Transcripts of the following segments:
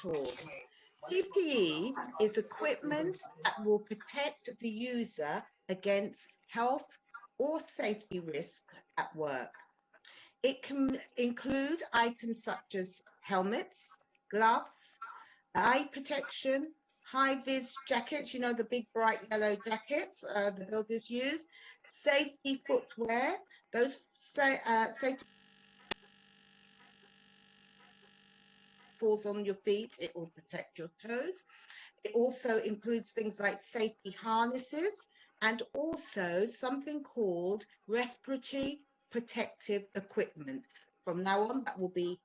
all. PPE is equipment that will protect the user against health or safety risks at work. It can include items such as helmets, gloves, eye protection, high-vis jackets, you know, the big bright yellow jackets the builders use, safety footwear, those safety falls on your feet, it will protect your toes. It also includes things like safety harnesses and also something called respiratory protective equipment. From now on, that will be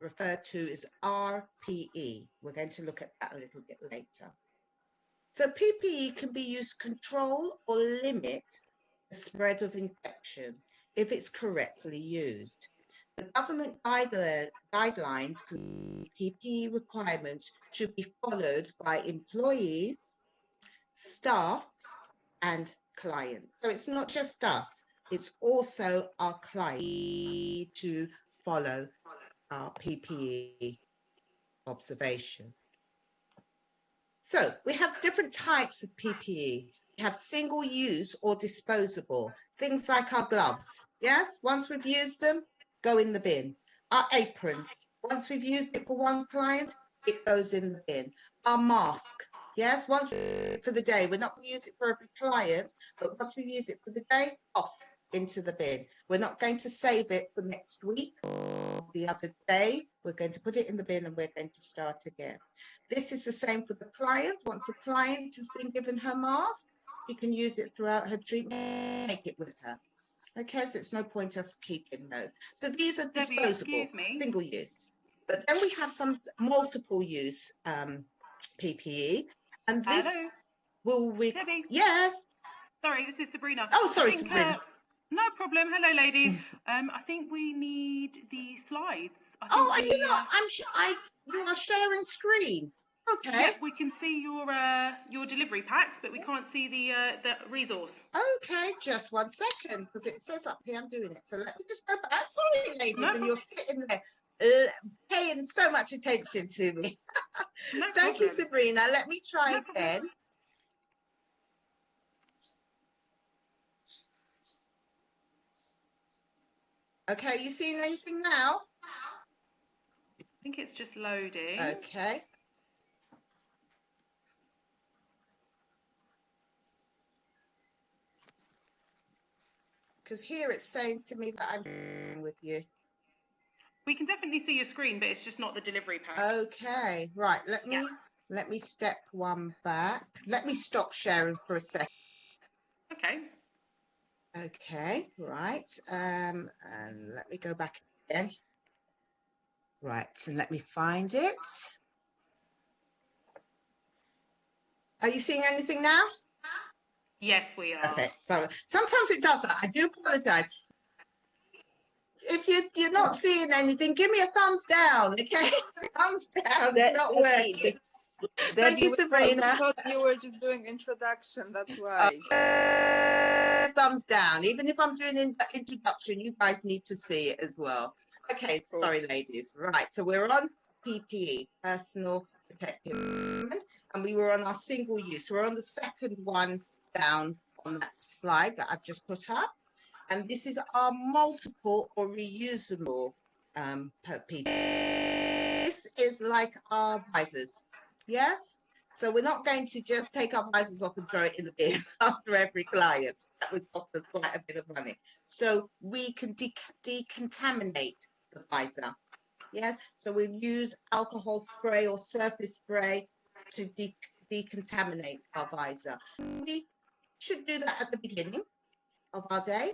referred to as RPE. We're going to look at that a little bit later. So PPE can be used to control or limit the spread of infection if it's correctly used. The government guidelines, PPE requirements should be followed by employees, staff, and clients. So it's not just us, it's also our clients to follow our PPE observations. So we have different types of PPE. We have single use or disposable, things like our gloves. Yes, once we've used them, go in the bin. Our aprons, once we've used it for one client, it goes in the bin. Our mask, yes, once for the day. We're not going to use it for every client, but once we've used it for the day, off into the bin. We're not going to save it for next week or the other day. We're going to put it in the bin and we're going to start again. This is the same for the client. Once the client has been given her mask, she can use it throughout her treatment, take it with her. Okay, so it's no point us keeping those. So these are disposable, single use. But then we have some multiple use PPE, and this will yes. Sorry, this is Sabrina. Oh, sorry, Sabrina. No problem. Hello, ladies. I think we need the slides. Are you not? I'm sure you are sharing screen. Okay. Yeah, we can see your delivery packs, but we can't see the resource. Okay, just 1 second, because it says up here I'm doing it. So let me just go back. Sorry, ladies, and you're sitting there paying so much attention to me. Thank you, Sabrina. Let me try again. Okay, you seeing anything now? I think it's just loading. Okay. Because here it's saying to me that I'm with you. We can definitely see your screen, but it's just not the delivery pack. Okay, right. Let me step one back. Let me stop sharing for a second. Okay. Okay, right. And let me go back again. Right, and let me find it. Are you seeing anything now? Yes, we are. Okay, so sometimes it does that. I do apologize. If you're not seeing anything, give me a thumbs down, okay? Thumbs down, it's not working. Thank you, Sabrina. I thought you were just doing introduction, that's why. Thumbs down. Even if I'm doing an introduction, you guys need to see it as well. Okay, sorry, ladies. Right, so we're on PPE, personal protective equipment, and we were on our single use. We're on the second one down on that slide that I've just put up. And this is our multiple or reusable PPE. This is like our visors. Yes, so we're not going to just take our visors off and throw it in the bin after every client. That would cost us quite a bit of money. So we can decontaminate the visor. Yes, so we use alcohol spray or surface spray to decontaminate our visor. We should do that at the beginning of our day,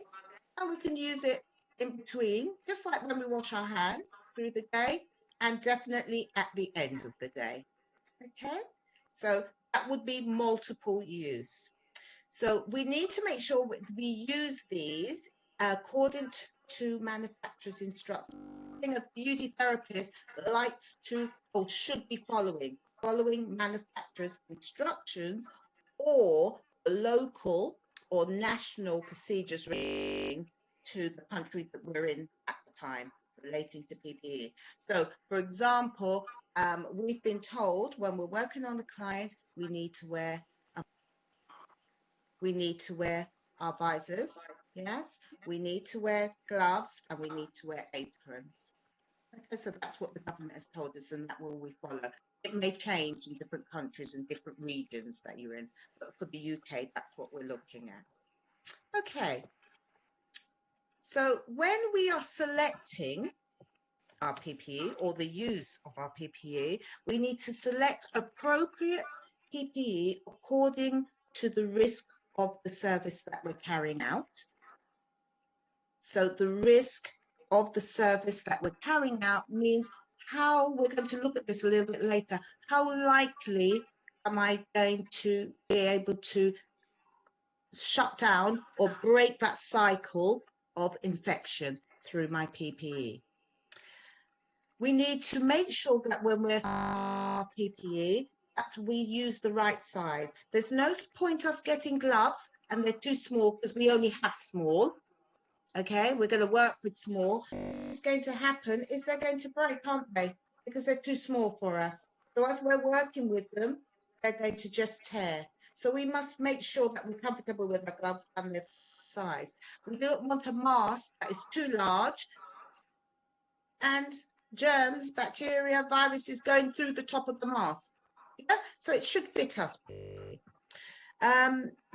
and we can use it in between, just like when we wash our hands through the day, and definitely at the end of the day. Okay, so that would be multiple use. So we need to make sure we use these according to manufacturer's instructions. A beauty therapist likes to or should be following manufacturer's instructions or local or national procedures relating to the country that we're in at the time relating to PPE. So, for example, we've been told when we're working on the client, we need to wear our visors. Yes, we need to wear gloves and we need to wear aprons. Okay, so that's what the government has told us, and that will we follow. It may change in different countries and different regions that you're in, but for the UK, that's what we're looking at. Okay, so when we are selecting our PPE or the use of our PPE, we need to select appropriate PPE according to the risk of the service that we're carrying out. So the risk of the service that we're carrying out means how we're going to look at this a little bit later. How likely am I going to be able to shut down or break that cycle of infection through my PPE? We need to make sure that when we're our PPE, that we use the right size. There's no point us getting gloves and they're too small because we only have small. Okay, we're going to work with small. What's going to happen is they're going to break, aren't they? Because they're too small for us. So as we're working with them, they're going to just tear. So we must make sure that we're comfortable with our gloves and the size. We don't want a mask that is too large and germs, bacteria, viruses going through the top of the mask. Yeah? So it should fit us.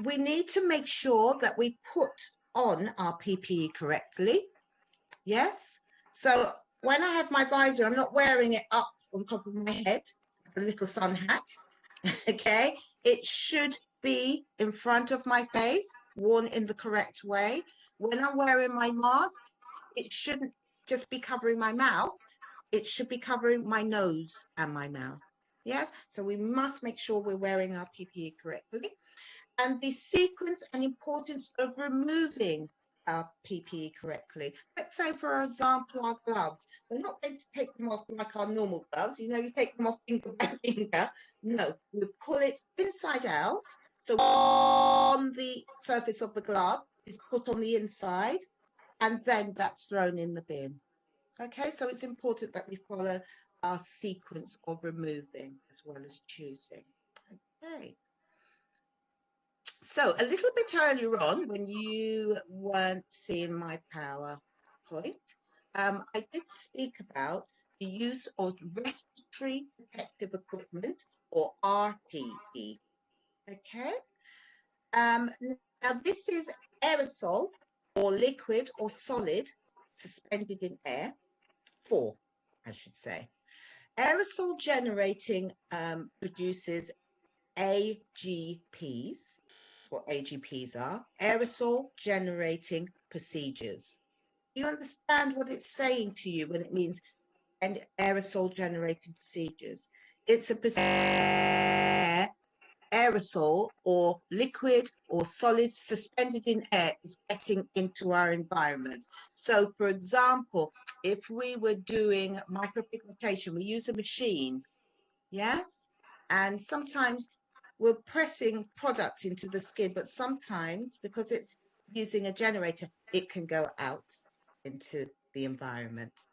We need to make sure that we put on our PPE correctly. Yes. So when I have my visor, I'm not wearing it up on top of my head, the little sun hat. Okay. It should be in front of my face, worn in the correct way. When I'm wearing my mask, it shouldn't just be covering my mouth. It should be covering my nose and my mouth. Yes. So we must make sure we're wearing our PPE correctly. And the sequence and importance of removing our PPE correctly. Let's say, for example, our gloves. We're not going to take them off like our normal gloves. You know, you take them off finger by finger. No, we pull it inside out. So on the surface of the glove is put on the inside, and then that's thrown in the bin. Okay, so it's important that we follow our sequence of removing as well as choosing. Okay. So a little bit earlier on, when you weren't seeing my PowerPoint, I did speak about the use of respiratory protective equipment, or RPE. Okay. Now this is aerosol or liquid or solid suspended in air. I should say. Aerosol generating produces AGPs. What AGPs are, aerosol generating procedures. Do you understand what it's saying to you when it means an aerosol generating procedures? It's a aerosol or liquid or solid suspended in air is getting into our environment. So for example, if we were doing micropigmentation, we use a machine, yes? And sometimes we're pressing product into the skin, but sometimes because it's using a generator, it can go out into the environment.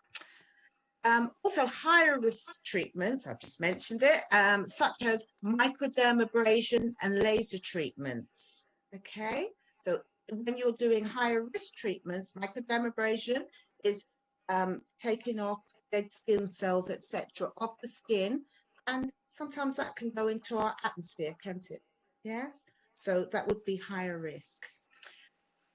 Also higher risk treatments, I've just mentioned it, such as microdermabrasion and laser treatments. Okay, so when you're doing higher risk treatments, microdermabrasion is taking off dead skin cells, etc., off the skin, and sometimes that can go into our atmosphere, can't it? Yes, so that would be higher risk.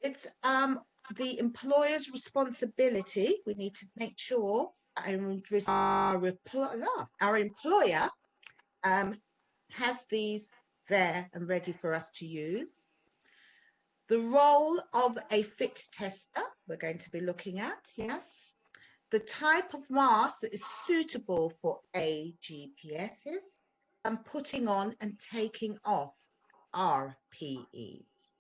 It's the employer's responsibility. We need to make sure our employer has these there and ready for us to use. The role of a fit tester, we're going to be looking at, yes. The type of mask that is suitable for AGPSs, and putting on and taking off RPEs.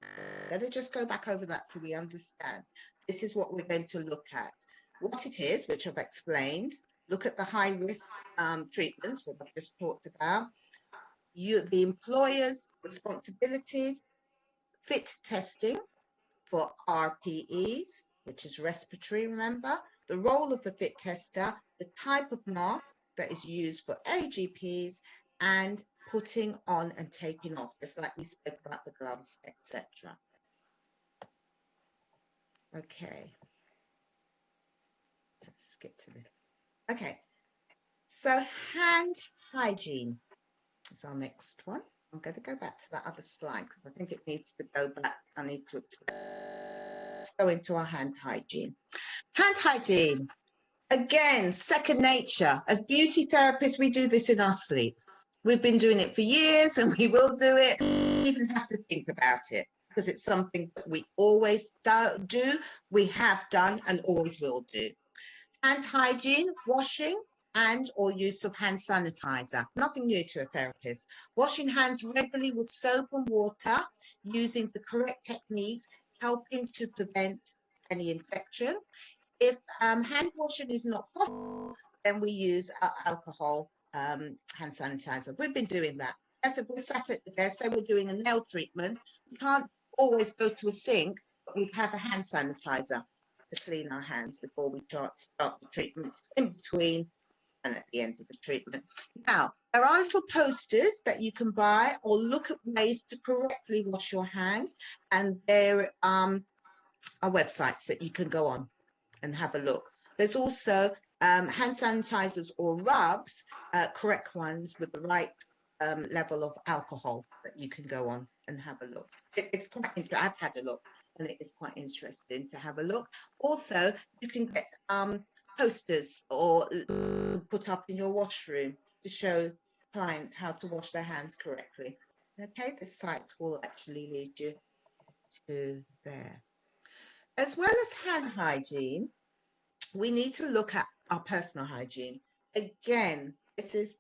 I'm going to just go back over that so we understand. This is what we're going to look at. What it is, which I've explained. Look at the high risk treatments, what I've just talked about. The employer's responsibilities, fit testing for RPEs, which is respiratory, remember. The role of the fit tester, the type of mask, that is used for AGPs and putting on and taking off, just like we spoke about the gloves, etc. Okay. Let's skip to this. Okay. So hand hygiene is our next one. I'm going to go back to that other slide because I think it needs to go back. I need to explain. Let's go into our hand hygiene. Hand hygiene. Again, second nature. As beauty therapists, we do this in our sleep. We've been doing it for years and we will do it. We don't even have to think about it because it's something that we always do, we have done and always will do. Hand hygiene, washing and or use of hand sanitizer. Nothing new to a therapist. Washing hands regularly with soap and water, using the correct techniques, helping to prevent any infection. If hand washing is not possible, then we use alcohol hand sanitizer. We've been doing that. As if we're sat at the desk, say we're doing a nail treatment, we can't always go to a sink, but we have a hand sanitizer to clean our hands before we start the treatment, in between and at the end of the treatment. Now, there are little posters that you can buy or look at ways to correctly wash your hands, and there are websites that you can go on and have a look. There's also hand sanitizers or rubs, correct ones with the right level of alcohol that you can go on and have a look. It's quite interesting. I've had a look and it is quite interesting to have a look. Also, you can get posters or put up in your washroom to show clients how to wash their hands correctly. Okay, this site will actually lead you to there. As well as hand hygiene, we need to look at our personal hygiene. Again, this is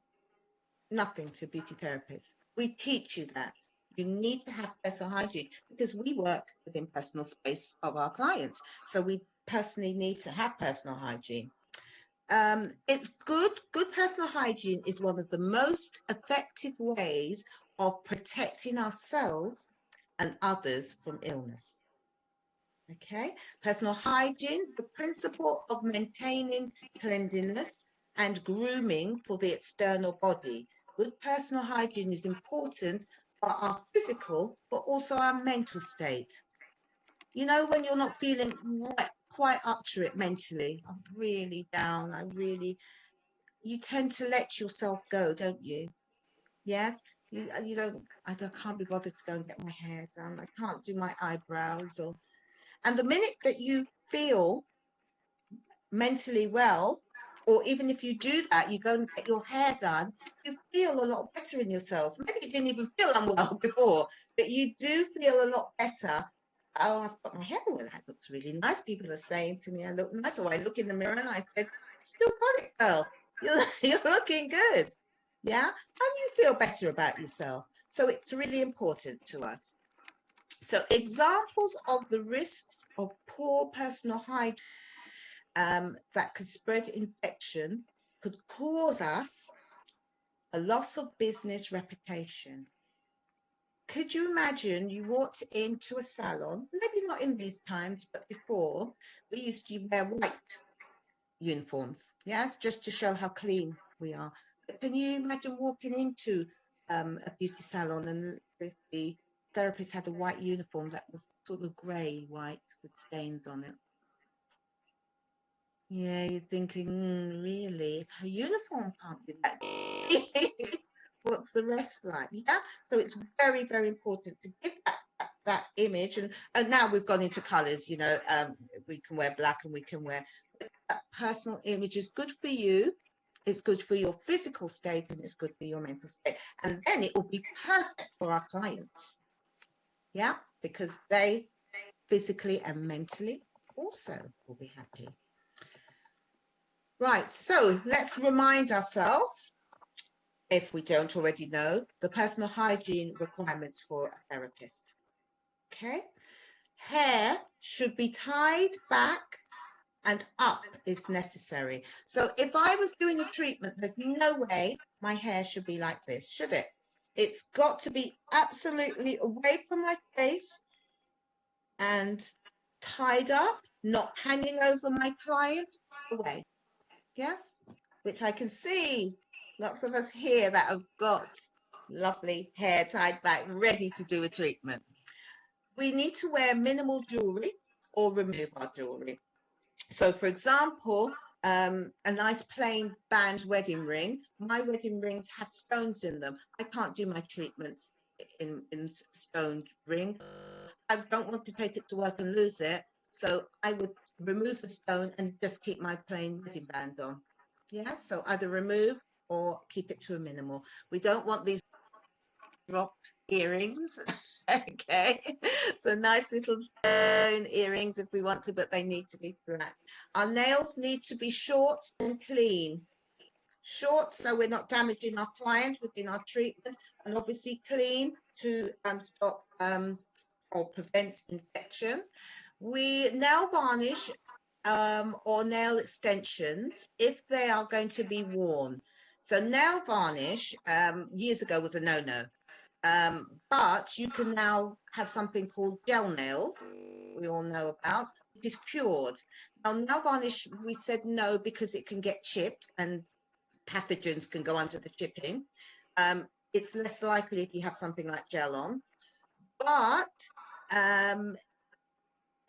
nothing to beauty therapists. We teach you that. You need to have personal hygiene because we work within personal space of our clients. So we personally need to have personal hygiene. It's good personal hygiene is one of the most effective ways of protecting ourselves and others from illness. Okay, personal hygiene, the principle of maintaining cleanliness and grooming for the external body. Good personal hygiene is important for our physical, but also our mental state. You know, when you're not feeling quite up to it mentally, I'm really down, you tend to let yourself go, don't you? Yes, you don't, I can't be bothered to go and get my hair done. I can't do my eyebrows and the minute that you feel mentally well, or even if you do that, you go and get your hair done, you feel a lot better in yourselves. Maybe you didn't even feel unwell before, but you do feel a lot better. Oh, I've got my hair, well, that looks really nice. People are saying to me, I look nice. So I look in the mirror and I said, still got it, girl. You're looking good. Yeah. And you feel better about yourself. So it's really important to us. So examples of the risks of poor personal hygiene that could spread infection could cause us a loss of business reputation. Could you imagine you walked into a salon, maybe not in these times, but before, we used to wear white uniforms, yes, just to show how clean we are. But can you imagine walking into a beauty salon and the therapist had a white uniform that was sort of grey white with stains on it? Yeah, you're thinking, really, her uniform can't be that. What's the rest like? Yeah, so it's very, very important to give that image. And now we've gone into colours, you know, we can wear black and we can wear that personal image is good for you. It's good for your physical state and it's good for your mental state. And then it will be perfect for our clients. Yeah, because they physically and mentally also will be happy. Right, so let's remind ourselves, if we don't already know, the personal hygiene requirements for a therapist. Okay, hair should be tied back and up if necessary. So if I was doing a treatment, there's no way my hair should be like this, should it? It's got to be absolutely away from my face and tied up, not hanging over my client, away. Yes? which I can see lots of us here that have got lovely hair tied back, ready to do a treatment. We need to wear minimal jewelry or remove our jewelry. So, for example, a nice plain band wedding ring. My wedding rings have stones in them. I can't do my treatments in stoned ring. I don't want to take it to work and lose it. So I would remove the stone and just keep my plain wedding band on. Yeah, so either remove or keep it to a minimal. We don't want these drop earrings. Okay, so nice little earrings if we want to, but they need to be black. Our nails need to be short and clean. Short, so we're not damaging our client within our treatment, and obviously clean to stop or prevent infection. We nail varnish or nail extensions if they are going to be worn. So nail varnish years ago was a no-no. But you can now have something called gel nails, we all know about. It is cured. Now, nail varnish, we said no because it can get chipped and pathogens can go under the chipping. It's less likely if you have something like gel on. But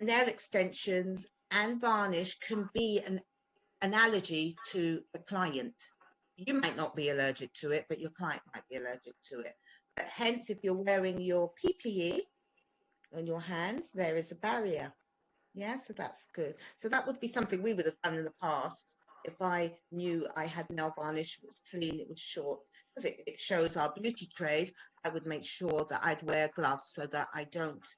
nail extensions and varnish can be an allergy to the client. You might not be allergic to it, but your client might be allergic to it. But hence, if you're wearing your PPE on your hands, there is a barrier. Yeah, so that's good. So that would be something we would have done in the past. If I knew I had nail varnish, it was clean, it was short, because it shows our beauty trade, I would make sure that I'd wear gloves so that I don't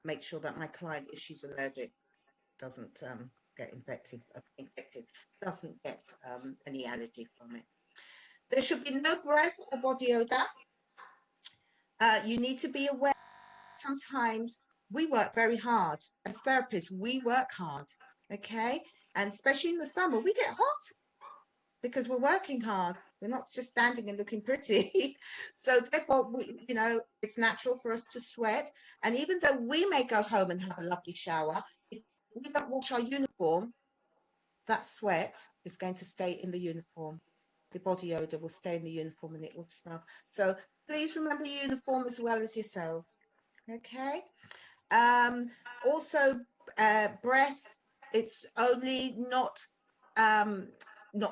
make sure that my client, if she's allergic, doesn't get infected, doesn't get any allergy from it. There should be no breath or body odor. You need to be aware sometimes we work very hard. As therapists, we work hard, okay? And especially in the summer, we get hot because we're working hard. We're not just standing and looking pretty. So therefore, it's natural for us to sweat. And even though we may go home and have a lovely shower, if we don't wash our uniform, that sweat is going to stay in the uniform. The body odor will stay in the uniform and it will smell. So please remember your uniform as well as yourselves. Okay. Also, breath. It's only not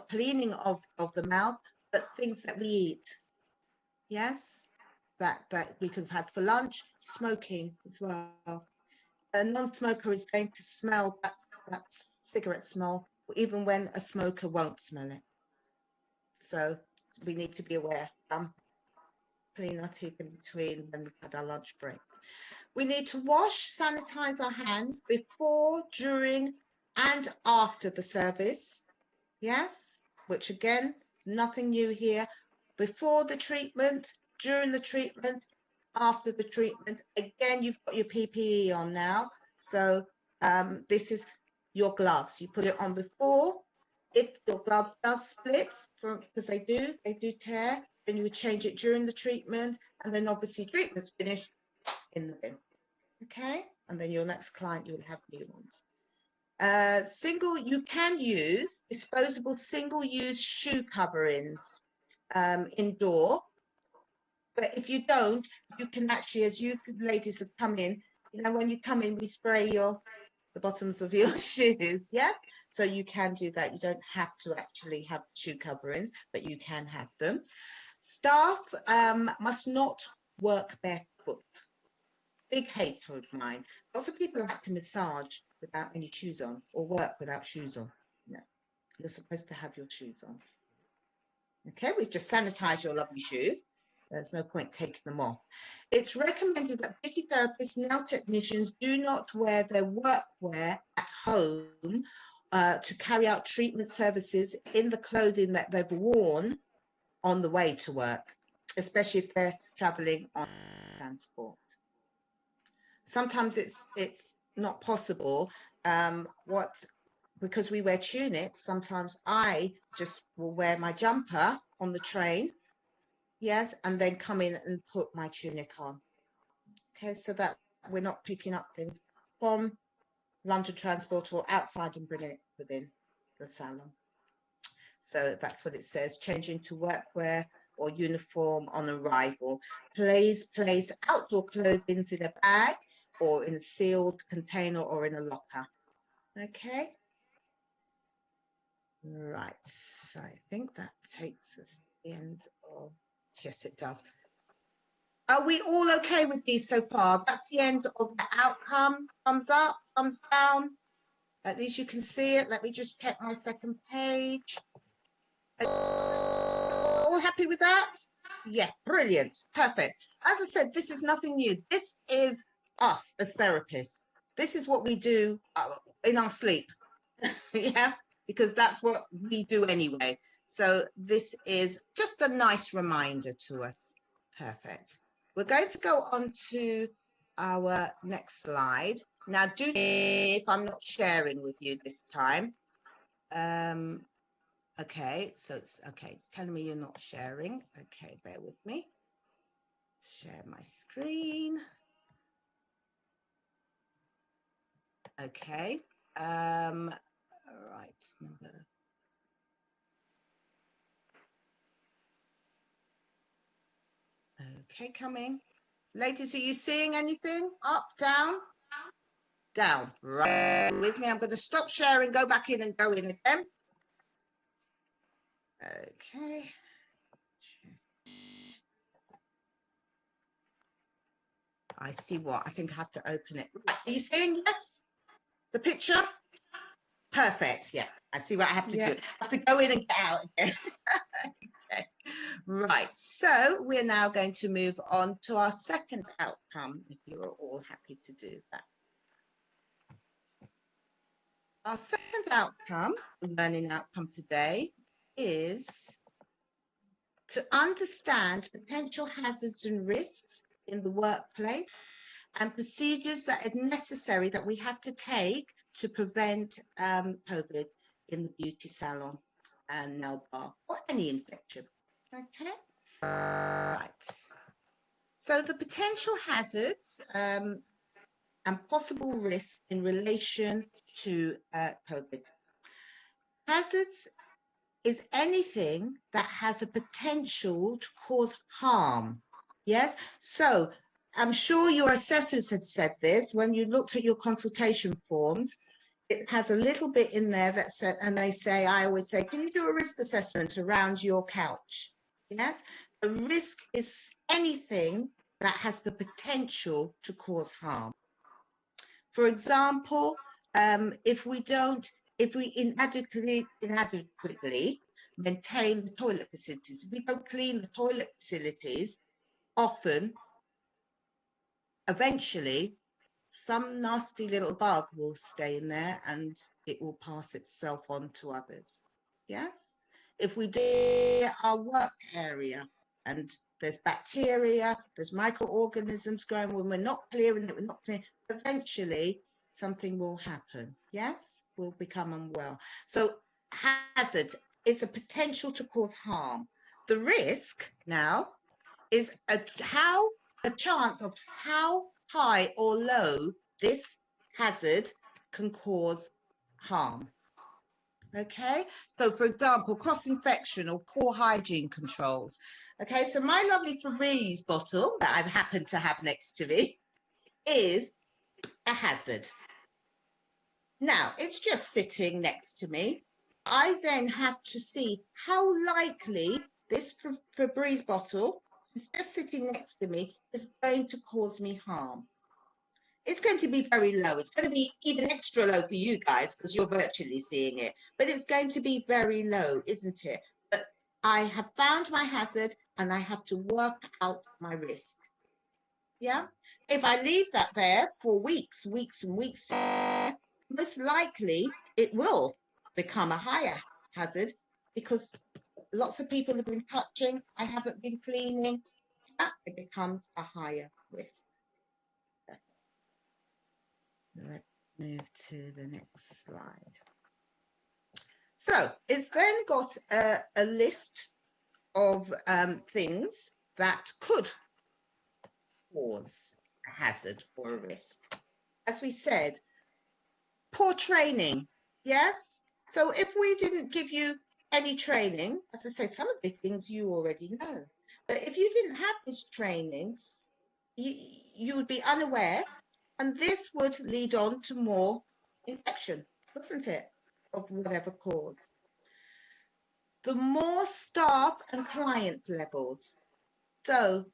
cleaning of the mouth, but things that we eat. Yes, that we could have had for lunch. Smoking as well. A non-smoker is going to smell that cigarette smell, even when a smoker won't smell it. So we need to be aware. Clean our teeth in between when we've had our lunch break. We need to wash, sanitize our hands before, during, and after the service. Yes, which again, nothing new here. Before the treatment, during the treatment, after the treatment. Again, you've got your PPE on now. So this is your gloves. You put it on before. If your glove does split, because they do tear, then you would change it during the treatment. And then obviously treatment's finished, in the bin. Okay, and then your next client, you will have new ones. You can use disposable single-use shoe coverings indoor, but if you don't, you can actually, as you ladies have come in, when you come in, we spray the bottoms of your shoes, yeah? So you can do that. You don't have to actually have shoe coverings, but you can have them. Staff must not work barefoot. Big hater of mine. Lots of people like to massage without any shoes on or work without shoes on. No, you're supposed to have your shoes on. Okay, we've just sanitized your lovely shoes. There's no point taking them off. It's recommended that beauty therapists, nail technicians do not wear their workwear at home to carry out treatment services in the clothing that they've worn on the way to work, especially if they're traveling on transport. Sometimes it's not possible. Because we wear tunics, sometimes I just will wear my jumper on the train, yes, and then come in and put my tunic on. Okay, so that we're not picking up things from London Transport or outside and bringing it within the salon. So that's what it says, change into workwear or uniform on arrival. Please place outdoor clothing in a bag or in a sealed container or in a locker. Okay. Right. So I think that takes us to the end of, yes, it does. Are we all okay with these so far? That's the end of the outcome. Thumbs up, thumbs down. At least you can see it. Let me just check my second page. All happy with that? Yeah, brilliant. Perfect. As I said, this is nothing new. This is us as therapists. This is what we do in our sleep. Yeah, because that's what we do anyway. So this is just a nice reminder to us. Perfect. We're going to go on to our next slide. Now, do if I'm not sharing with you this time. Okay, so it's okay. It's telling me you're not sharing. Okay, bear with me. Share my screen. Okay. All right. Number. Okay, coming. Ladies, are you seeing anything? Up, down? Down. Right with me. I'm going to stop sharing, go back in and go in again. Okay. I see what. I think I have to open it. Right. Are you seeing yes? The picture? Perfect. Yeah. I see what I have to do. I have to go in and get out again. Okay. Right. So we're now going to move on to our second outcome, if you're all happy to do that. Our second outcome, learning outcome today, is to understand potential hazards and risks in the workplace and procedures that are necessary that we have to take to prevent COVID in the beauty salon and nail bar or any infection. Okay, right. So the potential hazards and possible risks in relation to COVID. Hazards is anything that has a potential to cause harm. Yes, so I'm sure your assessors have said this when you looked at your consultation forms. It has a little bit in there that said, and they say, I always say, can you do a risk assessment around your couch? Yes, a risk is anything that has the potential to cause harm. For example, if we inadequately maintain the toilet facilities, if we don't clean the toilet facilities, often, eventually, some nasty little bug will stay in there and it will pass itself on to others. Yes? If we do our work area and there's bacteria, there's microorganisms growing, when we're not clearing it, we're not clearing, eventually something will happen. Yes? We'll become unwell. So hazard is a potential to cause harm. The risk now is a chance of how high or low this hazard can cause harm. Okay, so for example, cross-infection or poor hygiene controls. Okay, so my lovely Febreze bottle that I happen to have next to me is a hazard. Now, it's just sitting next to me. I then have to see how likely this Febreze bottle is just sitting next to me is going to cause me harm. It's going to be very low. It's going to be even extra low for you guys because you're virtually seeing it. But it's going to be very low, isn't it? But I have found my hazard and I have to work out my risk. Yeah? If I leave that there for weeks and weeks, most likely it will become a higher hazard because lots of people have been touching, I haven't been cleaning, it becomes a higher risk. Let's move to the next slide. So it's then got a list of things that could cause a hazard or a risk. As we said, poor training, yes? So if we didn't give you any training, as I said, some of the things you already know. But if you didn't have these trainings, you would be unaware, and this would lead on to more infection, wasn't it, of whatever cause. The more staff and client levels. So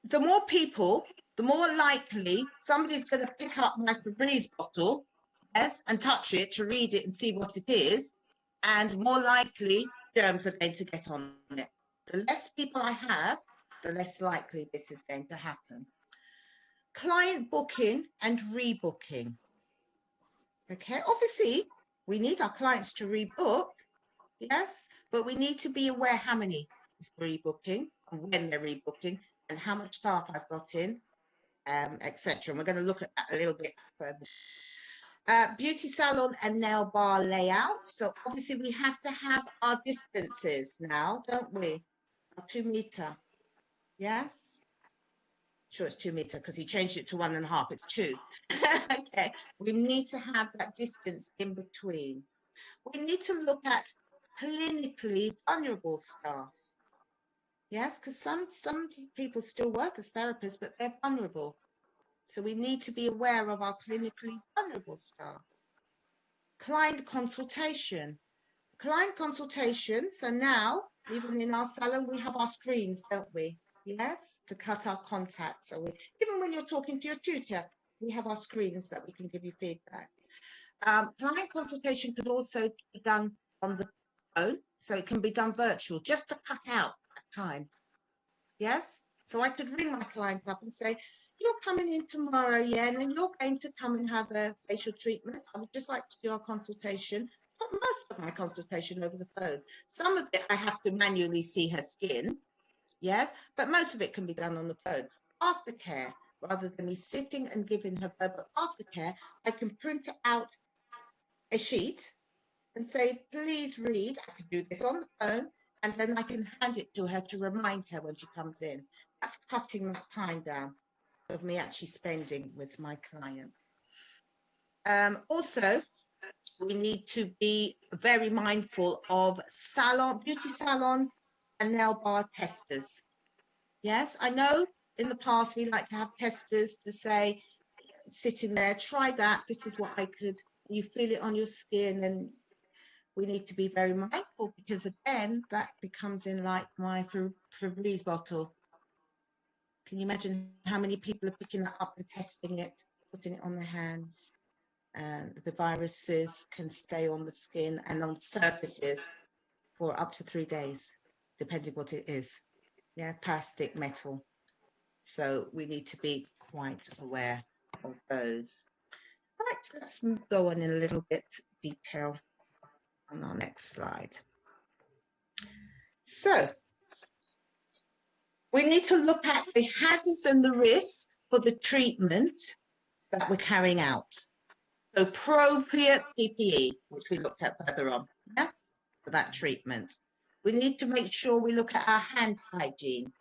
the more people, the more likely somebody's going to pick up my Febreze bottle, yes, and touch it to read it and see what it is, and more likely germs are going to get on it. The less people I have, the less likely this is going to happen. Client booking and rebooking. Okay, obviously we need our clients to rebook, yes, but we need to be aware how many is rebooking and when they're rebooking and how much staff I've got in, etc. And we're going to look at that a little bit further. Beauty salon and nail bar layout. So obviously we have to have our distances now, don't we? Our 2 meter. Yes? Sure, it's 2 meter because he changed it to 1.5. It's 2. Okay. We need to have that distance in between. We need to look at clinically vulnerable staff. Yes, because some people still work as therapists, but they're vulnerable. So we need to be aware of our clinically vulnerable staff. Client consultation. Client consultation. So now, even in our salon, we have our screens, don't we? Yes, to cut our contacts. So even when you're talking to your tutor, we have our screens that we can give you feedback. Client consultation can also be done on the phone, so it can be done virtual, just to cut out that time. Yes, so I could ring my client up and say, you're coming in tomorrow, yeah, and then you're going to come and have a facial treatment. I would just like to do our consultation, but most of my consultation over the phone. Some of it I have to manually see her skin, yes, but most of it can be done on the phone. Aftercare, rather than me sitting and giving her verbal aftercare, I can print out a sheet and say, please read. I can do this on the phone, and then I can hand it to her to remind her when she comes in. That's cutting that time down of me actually spending with my client. Also, we need to be very mindful of beauty salon and nail bar testers. Yes, I know in the past we like to have testers to say, sitting there, try that, this is what I could, you feel it on your skin, and we need to be very mindful because again, that becomes in like my Febreze bottle. Can you imagine how many people are picking that up and testing it, putting it on their hands? The viruses can stay on the skin and on surfaces for up to 3 days, depending what it is. Yeah, plastic, metal. So we need to be quite aware of those. Right, let's go on in a little bit detail on our next slide. So we need to look at the hazards and the risks for the treatment that we're carrying out. So appropriate PPE, which we looked at further on, yes, for that treatment. We need to make sure we look at our hand hygiene.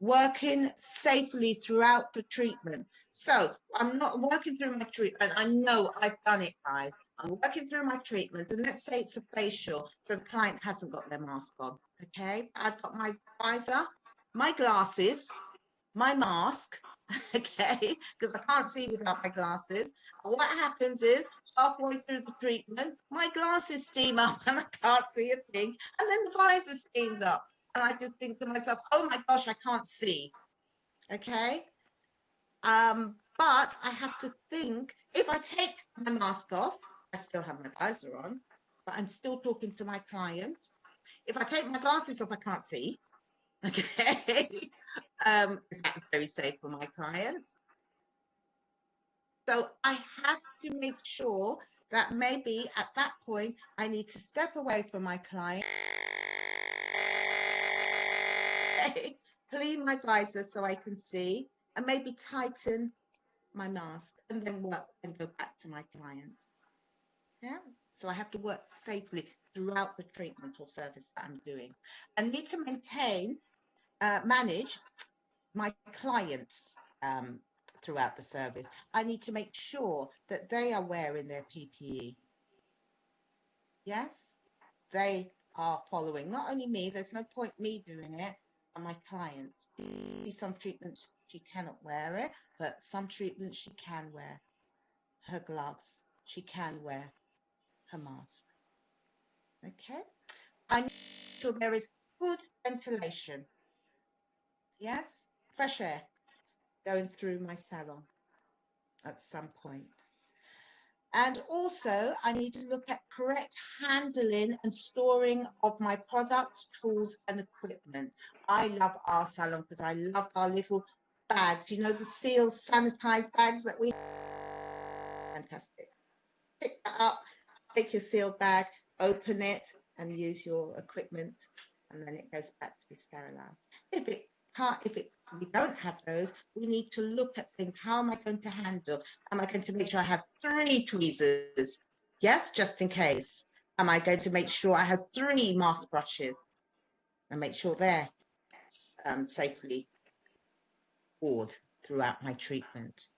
Working safely throughout the treatment. So I'm not working through my treatment. I know I've done it, guys. I'm working through my treatment, and let's say it's a facial, so the client hasn't got their mask on. Okay, I've got my visor, my glasses, my mask, okay, because I can't see without my glasses. And what happens is halfway through the treatment, my glasses steam up and I can't see a thing, and then the visor steams up. And I just think to myself, oh my gosh, I can't see. Okay. But I have to think, if I take my mask off, I still have my visor on, but I'm still talking to my client. If I take my glasses off, I can't see. Okay. That's very safe for my clients. So I have to make sure that maybe at that point, I need to step away from my client, clean my visor so I can see, and maybe tighten my mask, and then work and go back to my client. Yeah. So I have to work safely throughout the treatment or service that I'm doing. I need to manage my clients throughout the service. I need to make sure that they are wearing their PPE. Yes, they are following. Not only me, there's no point me doing it, and my clients. See, some treatments she cannot wear it, but some treatments she can wear her gloves. She can wear her mask. Okay. I need to make sure there is good ventilation. Yes, fresh air going through my salon at some point. And also, I need to look at correct handling and storing of my products, tools, and equipment. I love our salon because I love our little bags. You know, the sealed, sanitized bags that we... Fantastic. Pick that up, take your sealed bag, open it, and use your equipment, and then it goes back to be sterilized. If we don't have those, we need to look at things. How am I going to handle? Am I going to make sure I have 3 tweezers? Yes, just in case. Am I going to make sure I have 3 mask brushes and make sure they're safely stored throughout my treatment?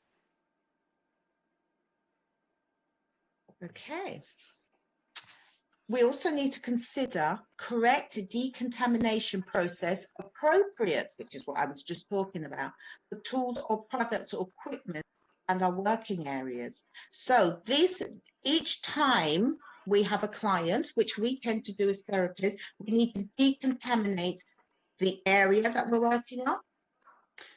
Okay. We also need to consider correct decontamination process appropriate, which is what I was just talking about, the tools or products or equipment and our working areas. So this, each time we have a client, which we tend to do as therapists, we need to decontaminate the area that we're working on.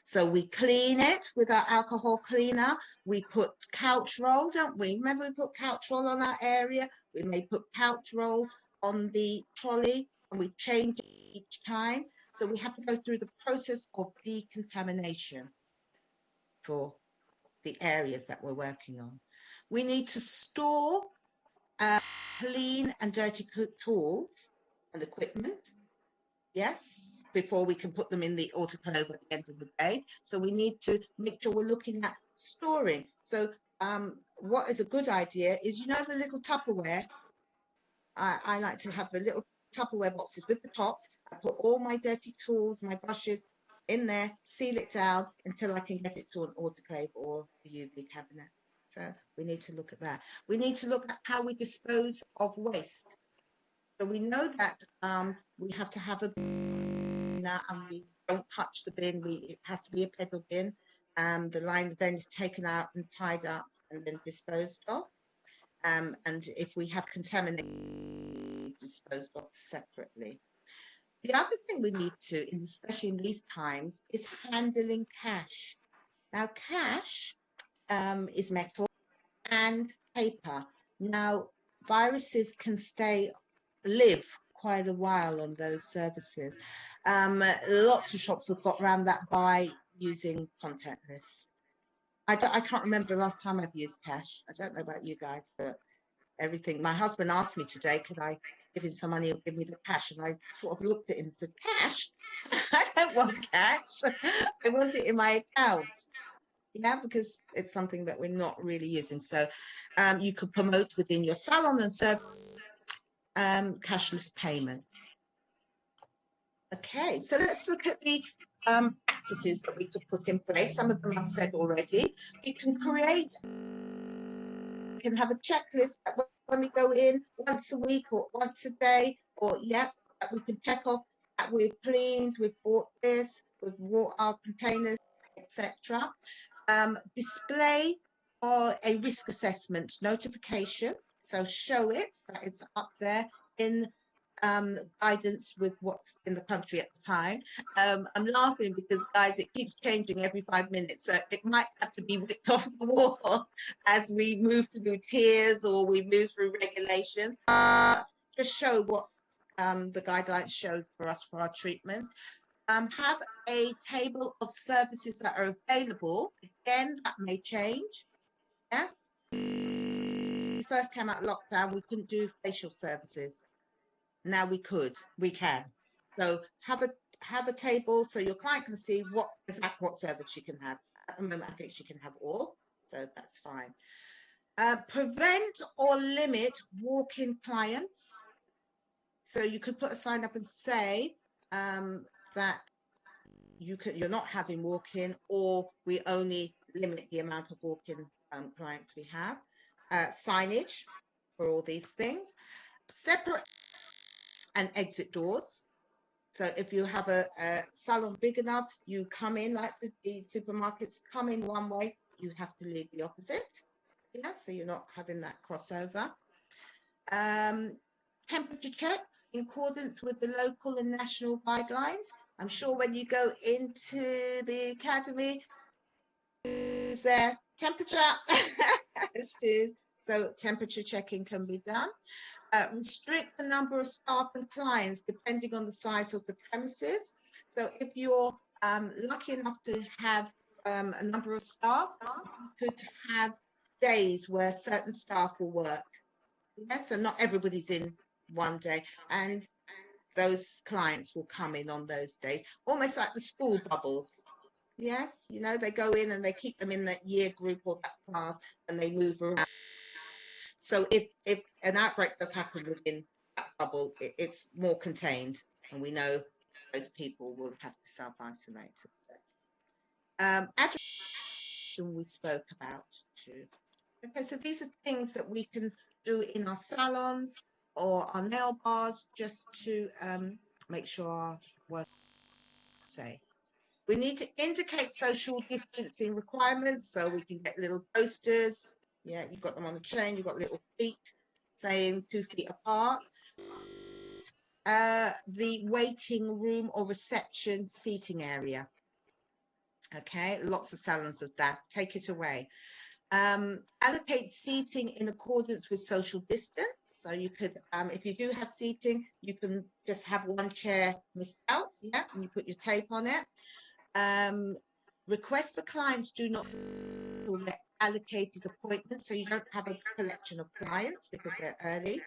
So we clean it with our alcohol cleaner. We put couch roll, don't we? Remember we put couch roll on our area? We may put couch roll on the trolley and we change it each time. So we have to go through the process of decontamination for the areas that we're working on. We need to store clean and dirty tools and equipment. Yes, before we can put them in the autoclave at the end of the day. So we need to make sure we're looking at storing. So what is a good idea is, you know, the little Tupperware. I like to have the little Tupperware boxes with the tops. I put all my dirty tools, my brushes in there, seal it down until I can get it to an autoclave or a UV cabinet. So we need to look at that. We need to look at how we dispose of waste. So we know that we have to have a bin and we don't touch the bin. It has to be a pedal bin. The line then is taken out and tied up and then disposed of. And if we have contaminated, disposed of separately. The other thing we need to, especially in these times, is handling cash. Now, cash is metal and paper. Now, viruses can live quite a while on those services. Lots of shops have got around that by using contactless. I can't remember the last time I've used cash. I don't know about you guys, but everything. My husband asked me today, could I give him some money or give me the cash? And I sort of looked at him and said, cash? I don't want cash. I want it in my account. Yeah, because it's something that we're not really using. So you could promote within your salon and service cashless payments. Okay, so let's look at the practices that we could put in place. Some of them I've said already. We can have a checklist that when we go in once a week or once a day, or that we can check off that we've cleaned, we've bought this, we've bought our containers, etc. Display or a risk assessment notification. So show it that it's up there in guidance with what's in the country at the time. I'm laughing because, guys, it keeps changing every 5 minutes. So it might have to be ripped off the wall as we move through tiers or we move through regulations. Just show what the guidelines show for us for our treatments. Have a table of services that are available. Again, that may change. Yes. When we first came out of lockdown, we couldn't do facial services. Now we can. So have a table so your client can see what service she can have. At the moment, I think she can have all, so that's fine. Prevent or limit walk-in clients. So you could put a sign up and say that you're not having walk-in, or we only limit the amount of walk-in clients we have. Signage for all these things. Separate and exit doors. So if you have a salon big enough, you come in like the supermarkets come in one way, you have to leave the opposite. Yeah, so you're not having that crossover. Temperature checks in accordance with the local and national guidelines. I'm sure when you go into the academy, is there temperature shoes, so temperature checking can be done. Restrict the number of staff and clients depending on the size of the premises. So if you're lucky enough to have a number of staff, you could have days where certain staff will work. Yes, so not everybody's in one day, and those clients will come in on those days, almost like the school bubbles. Yes, you know, they go in and they keep them in that year group or that class and they move around. So if an outbreak does happen within that bubble, it's more contained, and we know those people will have to self-isolate. Agitation we spoke about too. Okay, so these are things that we can do in our salons or our nail bars just to make sure our work is safe. We need to indicate social distancing requirements, so we can get little posters. Yeah, you've got them on the chain, you've got little feet saying 2 feet apart. The waiting room or reception seating area. Okay, lots of salons of that. Take it away. Allocate seating in accordance with social distance. So you could, if you do have seating, you can just have one chair missed out, yeah, and you put your tape on it. Request the clients do not select allocated appointments, so you don't have a collection of clients because they're early.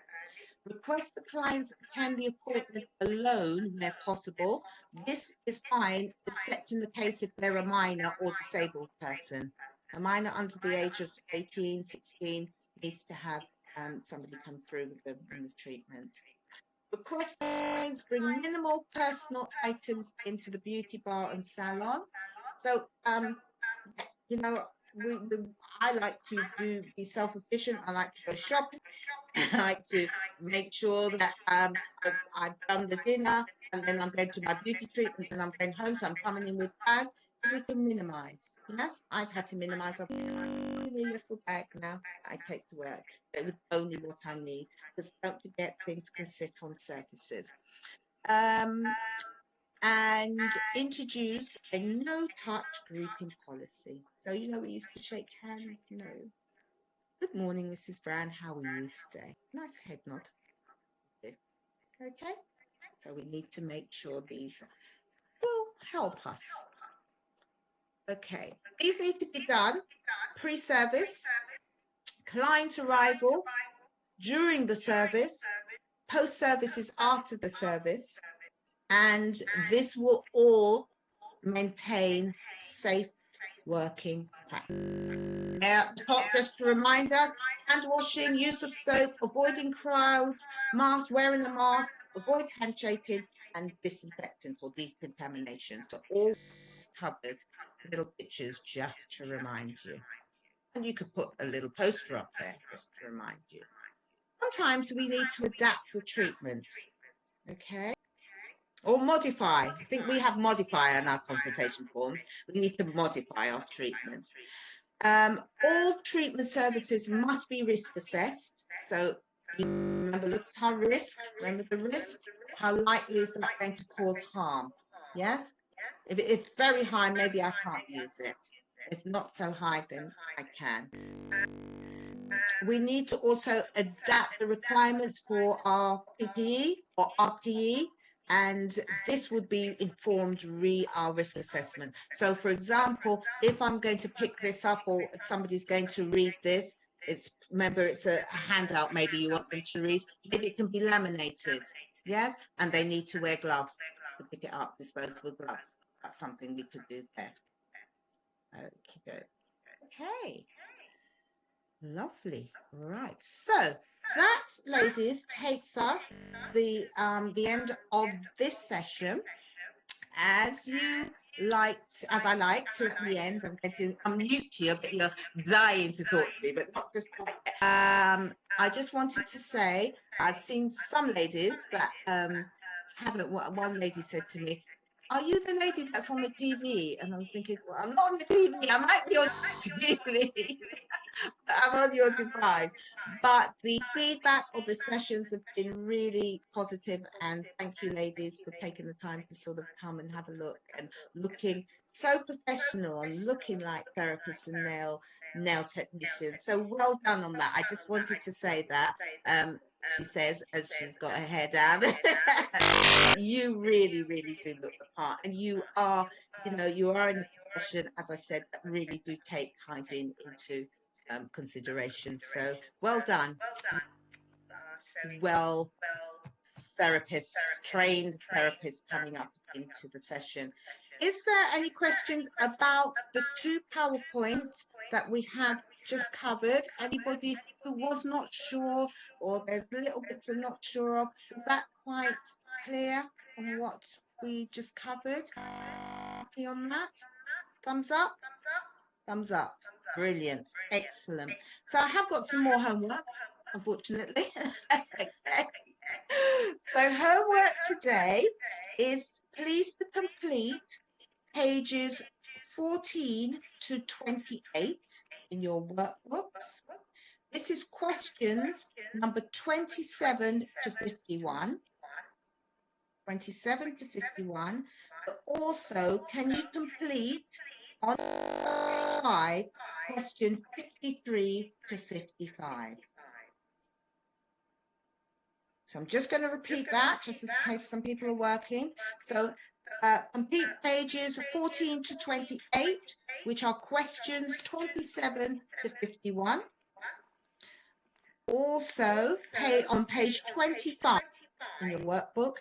Request the clients attend the appointment alone where possible. This is fine, except in the case if they're a minor or disabled person. A minor under the age of 18, 16 needs to have somebody come through with them in the treatment. Request clients bring minimal personal items into the beauty bar and salon. So, you know, I like to be self-efficient. I like to go shopping. I like to make sure that I've done the dinner and then I'm going to my beauty treatment and I'm going home, so I'm coming in with bags. If we can minimize, yes, I've had to minimize a really little bag now I take to work, but with only what I need, because don't forget things can sit on surfaces. And introduce a no-touch greeting policy. So, you know, we used to shake hands, no. Good morning, Mrs. Brown. How are you today? Nice head nod. Okay, so we need to make sure these will help us. Okay, these need to be done pre-service, client arrival, during the service, post-service is after the service, and this will all maintain safe working practice. At the top, just to remind us, hand washing, use of soap, avoiding crowds, mask, wearing the mask, avoid handshaking, and disinfectant or decontamination. So all covered, little pictures just to remind you. And you could put a little poster up there just to remind you. Sometimes we need to adapt the treatment, okay? Or modify. I think we have modify on our consultation forms. We need to modify our treatment. All treatment services must be risk assessed. So you remember, look at our risk. Remember the risk. How likely is that going to cause harm? Yes. If it's very high, maybe I can't use it. If not so high, then I can. We need to also adapt the requirements for our PPE or RPE, and this would be informed our risk assessment. So, for example, if I'm going to pick this up or somebody's going to read this, remember it's a handout, maybe you want them to read, maybe it can be laminated, yes, and they need to wear gloves to pick it up, disposable gloves. That's something we could do there. Okay. Lovely. Right. So that, ladies, takes us the end of this session. As I like to at the end, I'm going to unmute you, but you're dying to talk to me, but not just quite. I just wanted to say I've seen some ladies that haven't. One lady said to me, "Are you the lady that's on the TV?" And I'm thinking, well, I'm not on the TV. I might be on TV. I'm on your device. But the feedback of the sessions have been really positive, and thank you, ladies, for taking the time to sort of come and have a look and looking so professional and looking like therapists and nail technicians. So well done on that. I just wanted to say that. She says, as she's got her hair down, you really, really do look the part, and you are, you are in a profession, as I said, that really do take hygiene into consideration. So well done. Well, therapists, trained therapists coming up into the session. Is there any questions about the 2 PowerPoints that we have just covered? Anybody who was not sure, or there's little bits I'm not sure of? Was that quite clear on what we just covered? Happy on that? Thumbs up? Thumbs up. Brilliant. Excellent. So I have got some more homework, unfortunately. Okay. So homework today is please to complete pages 14 to 28 in your workbooks. This is questions number 27 to 51. 27 to 51. But also, can you complete on 5 question 53 to 55? So I'm just going to repeat that just in case some people are working. So complete pages 14 to 28, which are questions 27 to 51. Also, on page 25 in your workbook,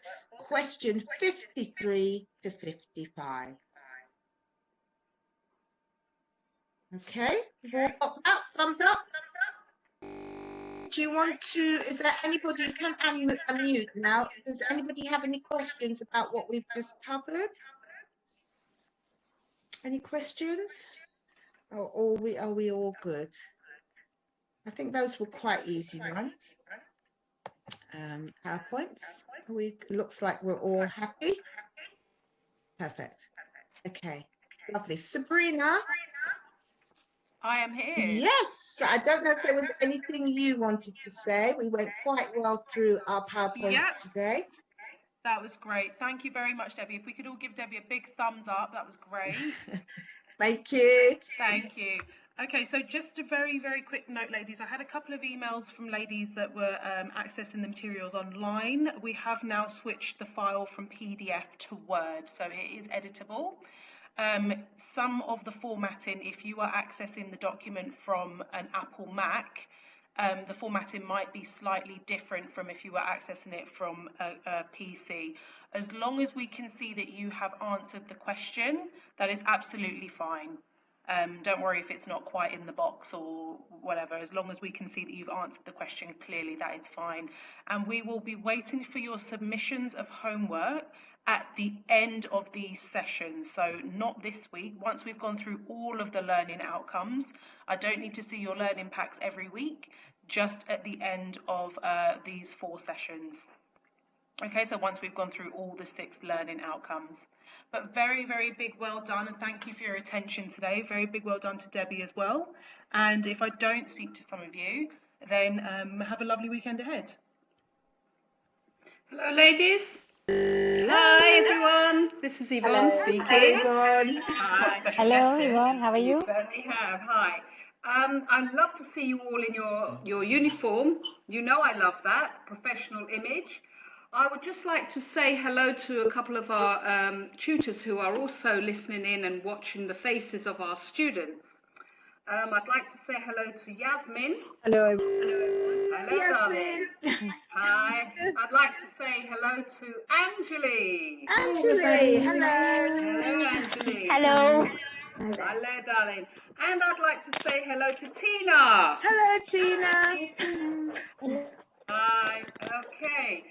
question 53 to 55. Okay, we've all got that. Thumbs up. Do you want to, is there anybody, you can unmute now. Does anybody have any questions about what we've just covered? Any questions? Or are we all good? I think those were quite easy ones. PowerPoints. Looks like we're all happy. Perfect. Okay, lovely. Sabrina? I am here. Yes, I don't know if there was anything you wanted to say. We went quite well through our PowerPoints today. That was great. Thank you very much, Debbie. If we could all give Debbie a big thumbs up, that was great. Thank you. Thank you. Okay, so just a very, very quick note, ladies. I had a couple of emails from ladies that were accessing the materials online. We have now switched the file from PDF to Word, so it is editable. Some of the formatting, if you are accessing the document from an Apple Mac, the formatting might be slightly different from if you were accessing it from a PC. As long as we can see that you have answered the question, that is absolutely fine. Don't worry if it's not quite in the box or whatever. As long as we can see that you've answered the question clearly, that is fine. And we will be waiting for your submissions of homework at the end of these sessions. So not this week. Once we've gone through all of the learning outcomes, I don't need to see your learning packs every week, just at the end of these 4 sessions. Okay, so once we've gone through all the 6 learning outcomes. But very, very big well done, and thank you for your attention today. Very big well done to Debbie as well. And if I don't speak to some of you, then have a lovely weekend ahead. Hello, ladies. Hi, everyone. This is Yvonne speaking. Hi, Yvonne. Hi. Hello, Yvonne. How are you? You certainly have. Hi. I love to see you all in your uniform. You know I love that, professional image. I would just like to say hello to a couple of our tutors who are also listening in and watching the faces of our students. I'd like to say hello to Yasmin. Hello, Hello, Yasmin. Hi. I'd like to say hello to Anjali. Anjali, hello. Hello, Anjali. Hello. Hello, darling. And I'd like to say hello to Tina. Hello, Tina. Hi. Okay.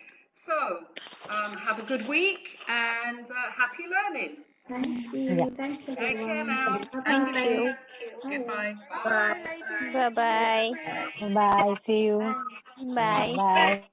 So, have a good week and happy learning. Thank you. Yeah. Thanks, Take everyone. care now. Thank Thank you. Goodbye. Bye, ladies. Bye-bye. See you next week. Bye. See you. Bye. Bye.